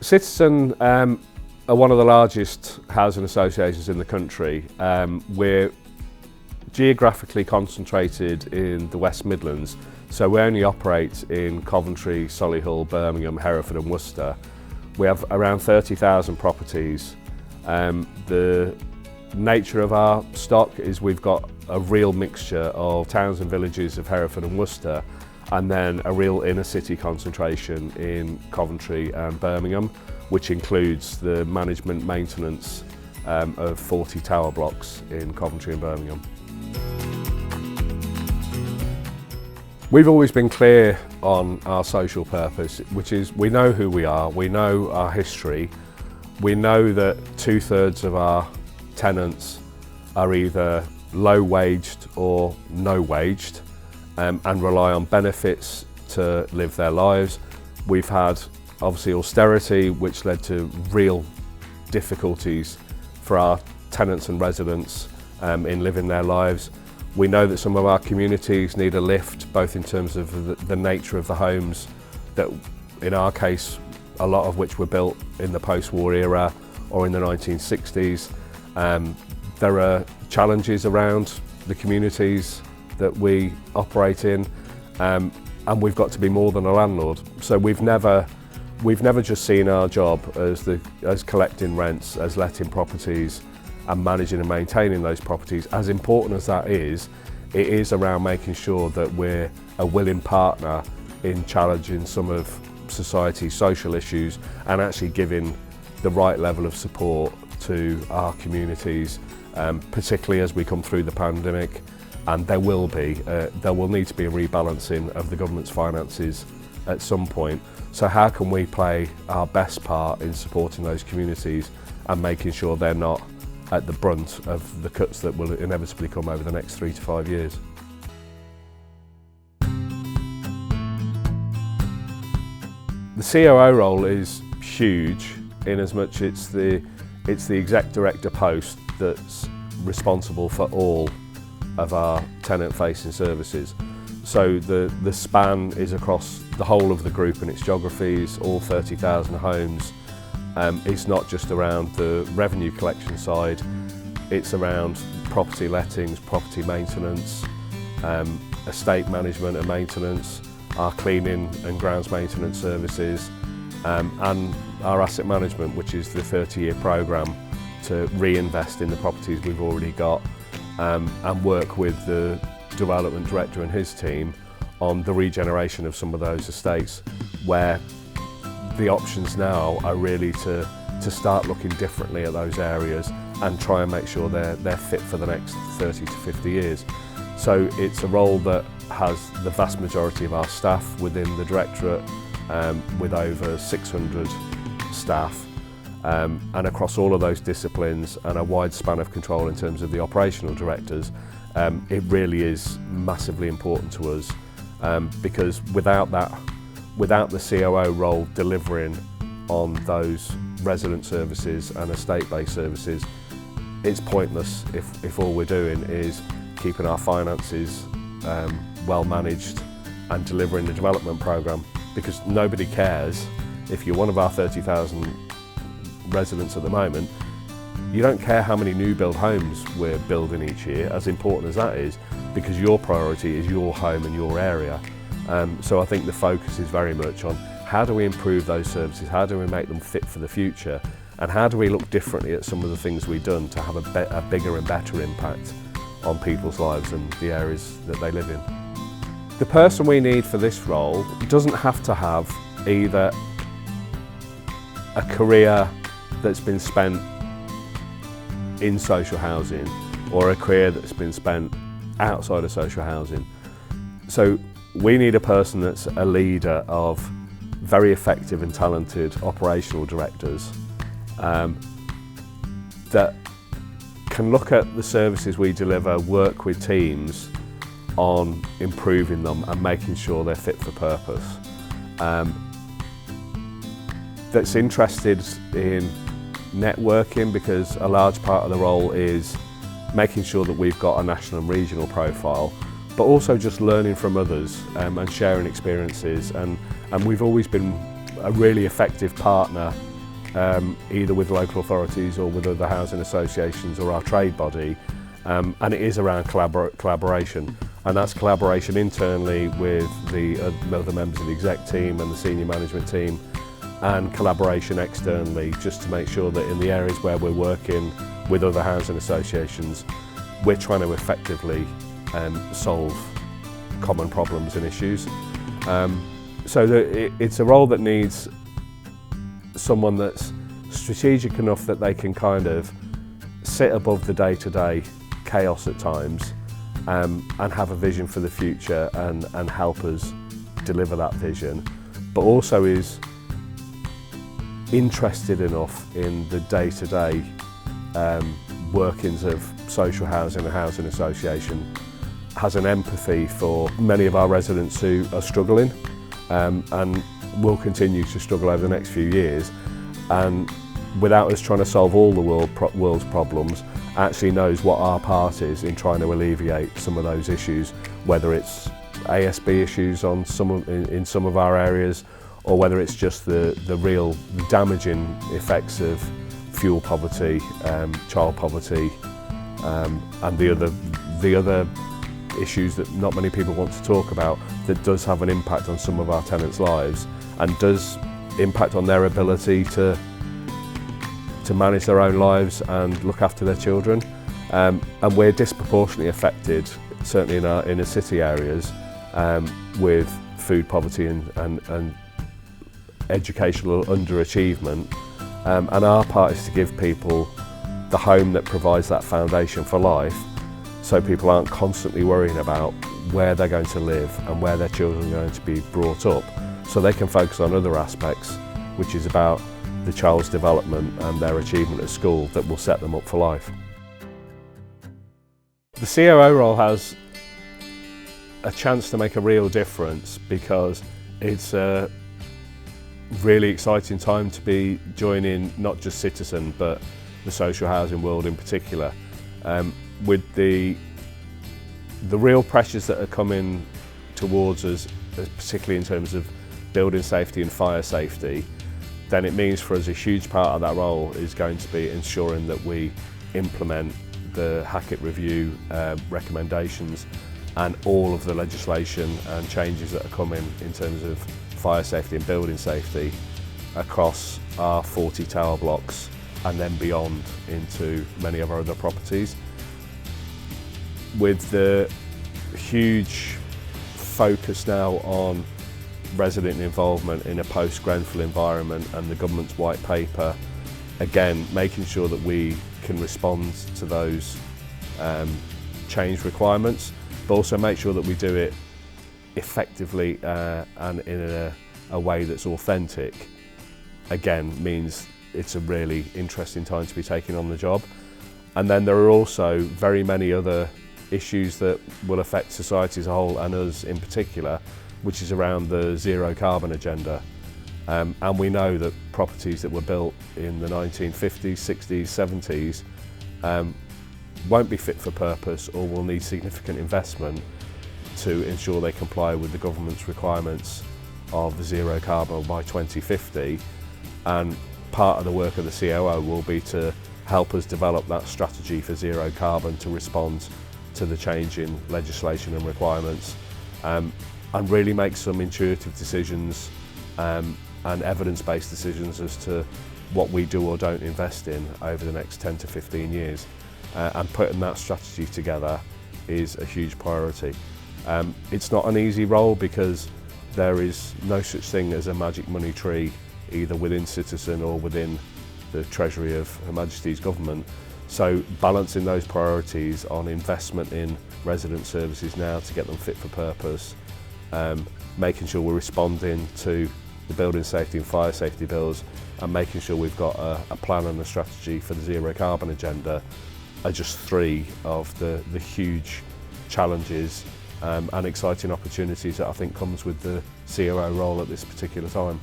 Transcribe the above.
Citizen are one of the largest housing associations in the country. We're geographically concentrated in the West Midlands, so we only operate in Coventry, Solihull, Birmingham, Hereford and Worcester. We have around 30,000 properties. The nature of our stock is we've got a real mixture of towns and villages of Hereford and Worcester, and then a real inner city concentration in Coventry and Birmingham, which includes the management maintenance of 40 tower blocks in Coventry and Birmingham. We've always been clear on our social purpose, which is we know who we are, we know our history, we know that 2/3 of our tenants are either low-waged or no-waged and rely on benefits to live their lives. We've had obviously austerity, which led to real difficulties for our tenants and residents in living their lives. We know that some of our communities need a lift, both in terms of the nature of the homes that, in our case, a lot of which were built in the post-war era or in the 1960s. There are challenges around the communities that we operate in, and we've got to be more than a landlord. So we've never just seen our job as collecting rents, as letting properties and managing and maintaining those properties. As important as that is, it is around making sure that we're a willing partner in challenging some of society's social issues and actually giving the right level of support to our communities, particularly as we come through the pandemic. And there will need to be a rebalancing of the government's finances at some point. So how can we play our best part in supporting those communities and making sure they're not at the brunt of the cuts that will inevitably come over the next 3 to 5 years? The COO role is huge in as much it's the exec director post that's responsible for all of our tenant-facing services. So the span is across the whole of the group and its geographies, all 30,000 homes. It's not just around the revenue collection side, it's around property lettings, property maintenance, estate management and maintenance, our cleaning and grounds maintenance services, and our asset management, which is the 30-year programme to reinvest in the properties we've already got, and work with the development director and his team on the regeneration of some of those estates, where the options now are really to start looking differently at those areas and try and make sure they're fit for the next 30 to 50 years. So it's a role that has the vast majority of our staff within the directorate, with over 600 staff, and across all of those disciplines and a wide span of control in terms of the operational directors. It really is massively important to us, because without the COO role delivering on those resident services and estate-based services, it's pointless if all we're doing is keeping our finances well managed and delivering the development programme, because nobody cares if you're one of our 30,000 residents at the moment. You don't care how many new build homes we're building each year, as important as that is, because your priority is your home and your area. So I think the focus is very much on how do we improve those services, how do we make them fit for the future, and how do we look differently at some of the things we've done to have a bigger and better impact on people's lives and the areas that they live in. The person we need for this role doesn't have to have either a career that's been spent in social housing or a career that's been spent outside of social housing. So we need a person that's a leader of very effective and talented operational directors that can look at the services we deliver, work with teams on improving them and making sure they're fit for purpose. That's interested in networking, because a large part of the role is making sure that we've got a national and regional profile, but also just learning from others and sharing experiences. And we've always been a really effective partner either with local authorities or with other housing associations or our trade body, and it is around collaboration, and that's collaboration internally with the other members of the exec team and the senior management team, and collaboration externally, just to make sure that in the areas where we're working with other housing associations, we're trying to effectively solve common problems and issues. So it's a role that needs someone that's strategic enough that they can kind of sit above the day-to-day chaos at times, and have a vision for the future and help us deliver that vision, but also is interested enough in the day-to-day workings of social housing and housing association, has an empathy for many of our residents who are struggling, and will continue to struggle over the next few years, and without us trying to solve all the world's problems, actually knows what our part is in trying to alleviate some of those issues, whether it's ASB issues on in some of our areas, or whether it's just the real damaging effects of fuel poverty, child poverty, and the other issues that not many people want to talk about, that does have an impact on some of our tenants' lives and does impact on their ability to manage their own lives and look after their children. And we're disproportionately affected, certainly in our inner city areas, with food poverty and educational underachievement. And our part is to give people the home that provides that foundation for life, so people aren't constantly worrying about where they're going to live and where their children are going to be brought up, so they can focus on other aspects, which is about the child's development and their achievement at school, that will set them up for life. The COO role has a chance to make a real difference, because it's a really exciting time to be joining not just Citizen but the social housing world in particular, with the real pressures that are coming towards us, particularly in terms of building safety and fire safety. Then it means for us a huge part of that role is going to be ensuring that we implement the Hackett Review recommendations and all of the legislation and changes that are coming in terms of fire safety and building safety across our 40 tower blocks and then beyond into many of our other properties. With the huge focus now on resident involvement in a post-Grenfell environment and the government's white paper, again making sure that we can respond to those change requirements, but also make sure that we do it effectively and in a way that's authentic, again means it's a really interesting time to be taking on the job. And then there are also very many other issues that will affect society as a whole, and us in particular, which is around the zero carbon agenda. And we know that properties that were built in the 1950s, 60s, 70s won't be fit for purpose, or will need significant investment to ensure they comply with the government's requirements of zero carbon by 2050. And part of the work of the COO will be to help us develop that strategy for zero carbon to respond to the change in legislation and requirements, and really make some intuitive decisions and evidence-based decisions as to what we do or don't invest in over the next 10 to 15 years. And putting that strategy together is a huge priority. It's not an easy role, because there is no such thing as a magic money tree, either within Citizen or within the Treasury of Her Majesty's government. So balancing those priorities on investment in resident services now to get them fit for purpose, making sure we're responding to the building safety and fire safety bills, and making sure we've got a plan and a strategy for the zero carbon agenda, are just three of the huge challenges and exciting opportunities that I think comes with the COO role at this particular time.